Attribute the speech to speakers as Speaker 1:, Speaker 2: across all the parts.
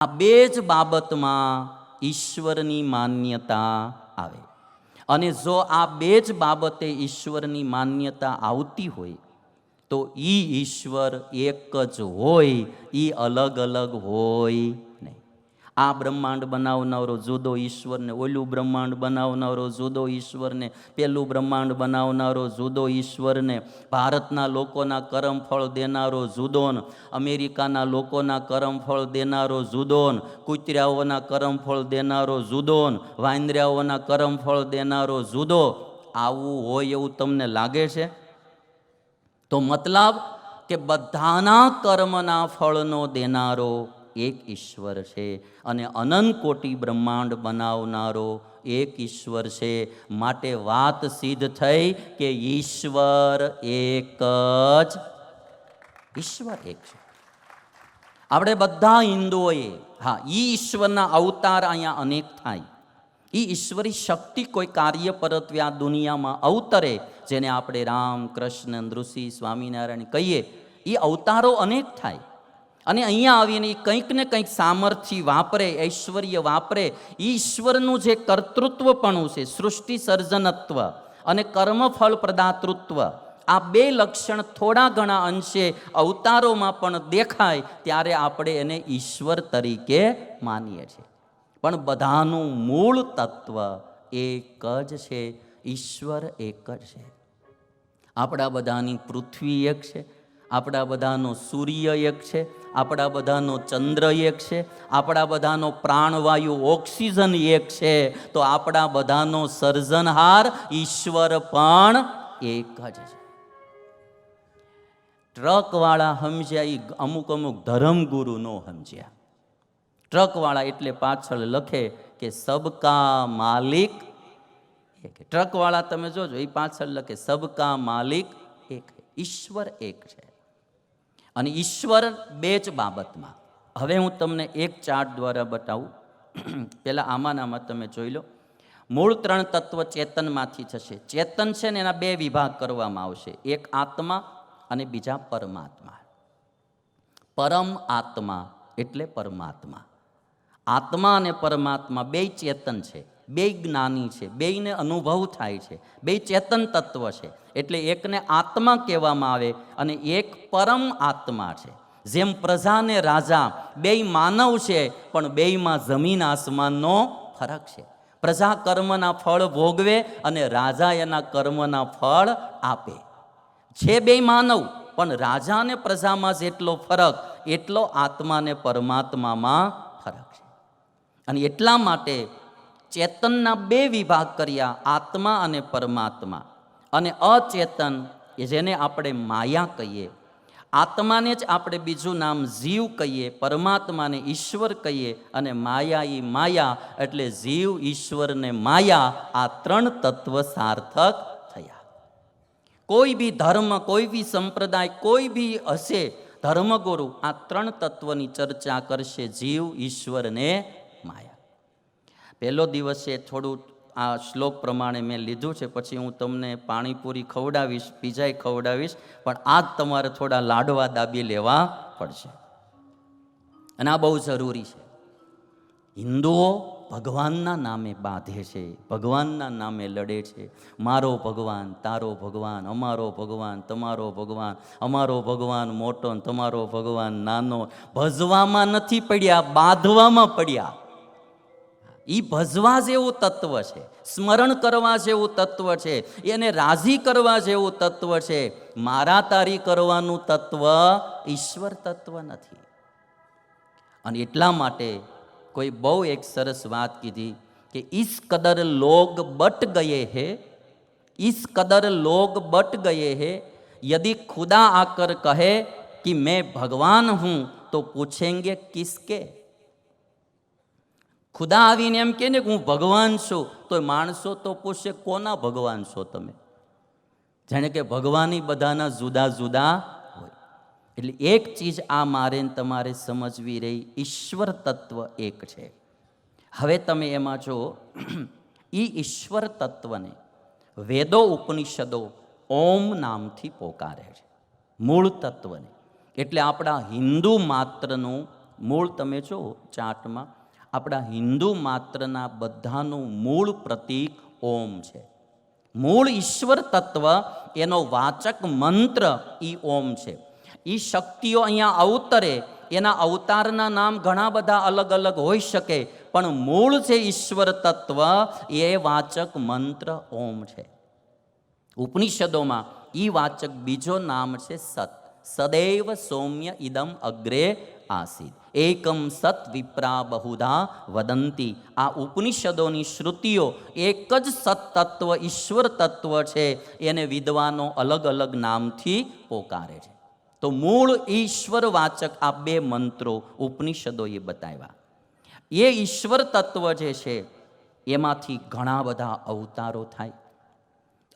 Speaker 1: આ બે જ બાબતમાં ઈશ્વરની માન્યતા આવે. અને જો આ બે જ બાબતે ઈશ્વરની માન્યતા આવતી હોય તો ઈશ્વર એક જ હોય, અલગ અલગ હોય નહીં. આ બ્રહ્માંડ બનાવનારો જુદો ઈશ્વરને, ઓલું બ્રહ્માંડ બનાવનારો જુદો ઈશ્વરને, પેલું બ્રહ્માંડ બનાવનારો જુદો ઈશ્વરને, ભારતના લોકોના કર્મફળ દેનારો જુદો, અમેરિકાના લોકોના કર્મફળ દેનારો જુદો, કૂતરાઓના કર્મફળ દેનારો જુદો, વાંદરાઓના કર્મફળ દેનારો જુદો. આવું હોય એવું તમને લાગે છે? તો મતલબ કે બધાના કર્મના ફળનો દેનારો એક ઈશ્વર છે અને અનંત કોટી બ્રહ્માંડ બનાવનારો એક ઈશ્વર છે. માટે વાત સિદ્ધ થઈ કે ઈશ્વર એક જ, ઈશ્વર એક છે. આપણે બધા હિન્દુઓએ ઈશ્વરના અવતાર અહીંયા અનેક થાય. ઈશ્વરી શક્તિ કોઈ કાર્ય પરત્વે આ દુનિયામાં અવતરે, જેને આપણે રામ, કૃષ્ણ, નૃસિંહ, સ્વામિનારાયણ કહીએ, એ અવતારો અનેક થાય. અને અહીંયા આવીને કંઈક ને કંઈક સામર્થ્ય વાપરે, ઐશ્વર્ય વાપરે. ઈશ્વરનું જે કર્તૃત્વપણું છે, સૃષ્ટિ સર્જનત્વ અને કર્મફળ પ્રદાતૃત્વ, આ બે લક્ષણ થોડા ઘણા અંશે અવતારોમાં પણ દેખાય, ત્યારે આપણે એને ઈશ્વર તરીકે માનીએ છીએ. પણ બધાનું મૂળ તત્વ એક જ છે, ઈશ્વર એક જ છે. આપણા બધાની પૃથ્વી એક છે, આપણા બધાનો સૂર્ય એક છે, આપણા બધાનો ચંદ્ર એક છે, આપણા બધાનો પ્રાણવાયુ ઓક્સિજન એક છે. તો આપણા બધાનો સર્જનહાર ઈશ્વર પણ એક જ છે. ટ્રકવાળા સમજ્યા, એ અમુક ધર્મગુરુ નો સમજ્યા. ટ્રકવાળા એટલે પાછળ લખે કે સબકા માલિક એક. ટ્રકવાળા તમે જોજો, એ પાછળ લખે સબકા માલિક એક. ઈશ્વર એક છે. અને ઈશ્વર બે જ બાબતમાં. હવે હું તમને એક ચાર્ટ દ્વારા બતાવું. પહેલાં આમાં તમે જોઈ લો. મૂળ ત્રણ તત્વ ચેતનમાંથી થશે. ચેતન છે ને એના બે વિભાગ કરવામાં આવશે, એક આત્મા અને બીજા પરમાત્મા. પરમ આત્મા એટલે પરમાત્મા. આત્મા અને પરમાત્મા બે ચેતન છે, બે જ્ઞાની છે, બેયને અનુભવ થાય છે, બે ચેતન તત્વ છે. એટલે એકને આત્મા કહેવામાં આવે અને એક પરમ આત્મા છે. જેમ પ્રજા ને રાજા બેય માનવ છે, પણ બેયમાં જમીન આસમાનનો ફરક છે. પ્રજા કર્મના ફળ ભોગવે અને રાજા એના કર્મના ફળ આપે. છે બે માનવ, પણ રાજા અને પ્રજામાં જેટલો ફરક એટલો આત્મા ને પરમાત્મામાં ફરક છે. અને એટલા માટે ચેતનના બે વિભાગ કર્યા, આત્મા અને પરમાત્મા. અને અચેતન એ જેને આપણે માયા કહીએ, આત્માને જ આપણે બીજું નામ જીવ કહીએ, પરમાત્માને ઈશ્વર કહીએ, અને માયા એ માયા. એટલે જીવ, ઈશ્વર ને માયા, આ ત્રણ તત્વ સાર્થક થયા. કોઈ બી ધર્મ, કોઈ બી સંપ્રદાય, કોઈ બી હશે ધર્મગુરુ, આ ત્રણ તત્વની ચર્ચા કરશે, જીવ, ઈશ્વર ને માયા. પહેલો દિવસે થોડું આ શ્લોક પ્રમાણે મેં લીધું છે, પછી હું તમને પાણીપુરી ખવડાવીશ, પીઝાય ખવડાવીશ, પણ આજ તમારે થોડા લાડવા દાબી લેવા પડશે. અને આ બહુ જરૂરી છે. હિન્દુઓ ભગવાનના નામે બાંધે છે, ભગવાનના નામે લડે છે. મારો ભગવાન, તારો ભગવાન, અમારો ભગવાન, તમારો ભગવાન, અમારો ભગવાન મોટો ને તમારો ભગવાન નાનો. ભજવામાં નથી પડ્યા, બાંધવામાં પડ્યા. એ ભજવા જેવું તત્વ છે, સ્મરણ કરવા જેવું તત્વ છે, એને રાજી કરવા જેવું તત્વ છે. મારા તારી કરવાનું તત્વ ઈશ્વર તત્વ નથી. અને એટલા માટે કોઈ બહુ એક સરસ વાત કીધી કે ઇસ કદર લોગ બટ ગયે હે, ઇસ કદર લોગ બટ ગયે હે, યદि खुदा आकर कहे कि मैं भगवान हूं तो पूछेंगे किसके. ખુદા આવીને એમ કહે ને કે હું ભગવાન છું, તો માણસો તો પૂછે કોના ભગવાન છો તમે. જાણે કે ભગવાન બધાના જુદા જુદા હોય. એટલે એક ચીજ આ મારે તમારે સમજવી રહી, ઈશ્વર તત્વ એક છે. હવે તમે એમાં જો ઈશ્વર તત્વને વેદો ઉપનિષદો ઓમ નામથી પોકારે છે, મૂળ તત્વને. એટલે આપણા હિન્દુ માત્રનું મૂળ તમે જો ચાર્ટમાં આપણા હિન્દુ માત્રના બધાનું મૂળ પ્રતીક ઓમ છે. મૂળ ઈશ્વર તત્વ એનો વાચક મંત્ર ઈ ઓમ છે. એ શક્તિઓ અહીંયા અવતરે, એના અવતારના નામ ઘણા બધા અલગ અલગ હોઈ શકે, પણ મૂળ છે ઈશ્વર તત્વ એ વાચક મંત્ર ઓમ છે. ઉપનિષદોમાં ઈ વાચક બીજો નામ છે સત. સદૈવ સૌમ્ય ઇદમ અગ્રે આસીદ એકમ સત વિપ્રા બહુધા વદંતી. આ ઉપનિષદોની શ્રુતિઓ એક જ સત તત્વ ઈશ્વર તત્વ છે એને વિદ્વાનો અલગ અલગ નામથી પોકારે છે. તો મૂળ ઈશ્વર વાચક આ બે મંત્રો ઉપનિષદોએ બતાવ્યા. એ ઈશ્વર તત્વ જે છે એમાંથી ઘણા બધા અવતારો થાય.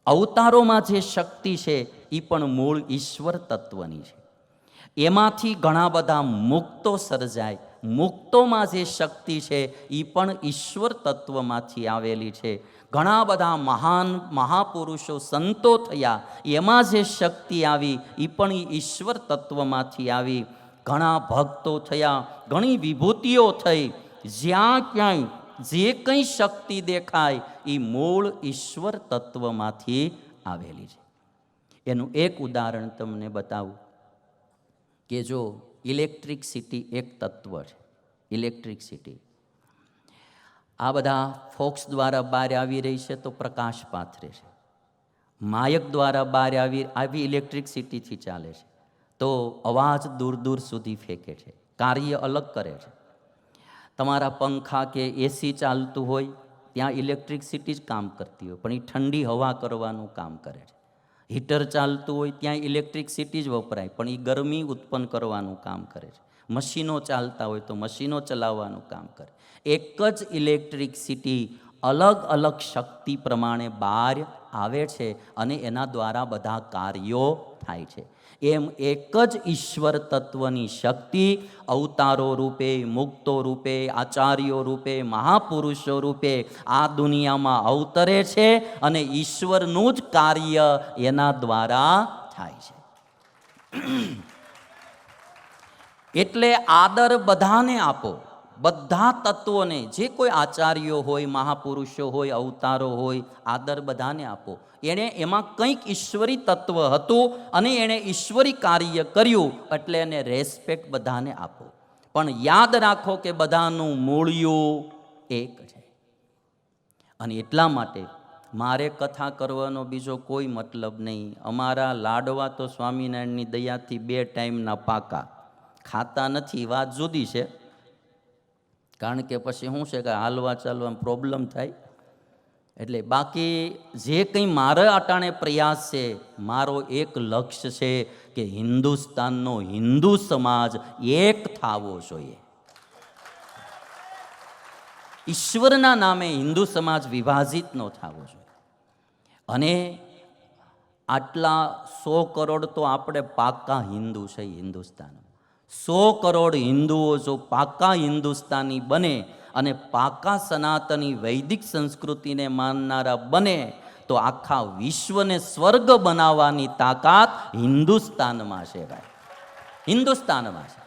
Speaker 1: અવતારોમાં જે શક્તિ છે એ પણ મૂળ ઈશ્વર તત્વની છે. એમાંથી ઘણા બધા મુક્તો સર્જાય. મુક્તોમાં જે શક્તિ છે એ પણ ઈશ્વર તત્વમાંથી આવેલી છે. ઘણા બધા મહાન મહાપુરુષો સંતો થયા, એમાં જે શક્તિ આવી એ પણ ઈશ્વર તત્વમાંથી આવી. ઘણા ભક્તો થયા, ઘણી વિભૂતિઓ થઈ. જ્યાં ક્યાંય જે કંઈ શક્તિ દેખાય એ મૂળ ઈશ્વર તત્વમાંથી આવેલી છે. એનું એક ઉદાહરણ તમને બતાવું કે જો ઇલેક્ટ્રિસિટી એક તત્વ છે. ઇલેક્ટ્રિસિટી આ બધા ફોક્સ દ્વારા બહાર આવી રહી છે તો પ્રકાશ પાથરે છે. માયક દ્વારા બહાર આવી ઇલેક્ટ્રિસિટીથી ચાલે છે તો અવાજ દૂર દૂર સુધી ફેંકે છે, કાર્ય અલગ કરે છે. તમારા પંખા કે એસી ચાલતું હોય ત્યાં ઇલેક્ટ્રિસિટી જ કામ કરતી હોય, પણ એ ઠંડી હવા કરવાનું કામ કરે છે. હીટર ચાલતું હોય ત્યાં ઇલેક્ટ્રિસિટી જ વપરાય, પણ એ ગરમી ઉત્પન્ન કરવાનું કામ કરે છે. મશીનો ચાલતા હોય તો મશીનો ચલાવવાનું કામ કરે. એક જ ઇલેક્ટ્રિસિટી અલગ અલગ શક્તિ પ્રમાણે બહાર આવે છે અને એના દ્વારા બધા કાર્યો થાય છે. એમ એક જ ઈશ્વર તત્વની શક્તિ અવતારો રૂપે, મુક્તો રૂપે, આચાર્યો રૂપે, મહાપુરુષો રૂપે આ દુનિયામાં અવતરે છે અને ઈશ્વરનું જ કાર્ય એના દ્વારા થાય છે. એટલે આદર બધાને આપો, બધા તત્વોને. જે કોઈ આચાર્યો હોય, મહાપુરુષો હોય, અવતારો હોય, આદર બધાને આપો. એણે એમાં કંઈક ઈશ્વરી તત્વ હતું અને એણે ઈશ્વરી કાર્ય કર્યું એટલે એને રેસ્પેક્ટ બધાને આપો. પણ યાદ રાખો કે બધાનું મૂળિયું એક છે. અને એટલા માટે મારે કથા કરવાનો બીજો કોઈ મતલબ નહીં. અમારા લાડવા તો સ્વામિનારાયણની દયાથી 2 ટાઈમના પાકા. ખાતા નથી વાત જુદી છે, કારણ કે પછી શું છે કે હાલવા ચાલવામાં પ્રોબ્લેમ થાય. એટલે બાકી જે કંઈ મારા અટાણે પ્રયાસ છે, મારો એક લક્ષ્ય છે કે હિન્દુસ્તાનનો હિન્દુ સમાજ એક થવો જોઈએ. ઈશ્વરના નામે હિન્દુ સમાજ વિભાજિત ન થવો જોઈએ. અને આટલા 100 કરોડ તો આપણે પાક્કા હિન્દુ છે હિન્દુસ્તાનમાં. 100 કરોડ હિન્દુઓ જો પાક્કા હિન્દુસ્તાની બને અને પાક્કા સનાતની વૈદિક સંસ્કૃતિને માનનારા બને તો આખા વિશ્વને સ્વર્ગ બનાવવાની તાકાત હિન્દુસ્તાનમાં છે ભાઈ, હિન્દુસ્તાનમાં છે.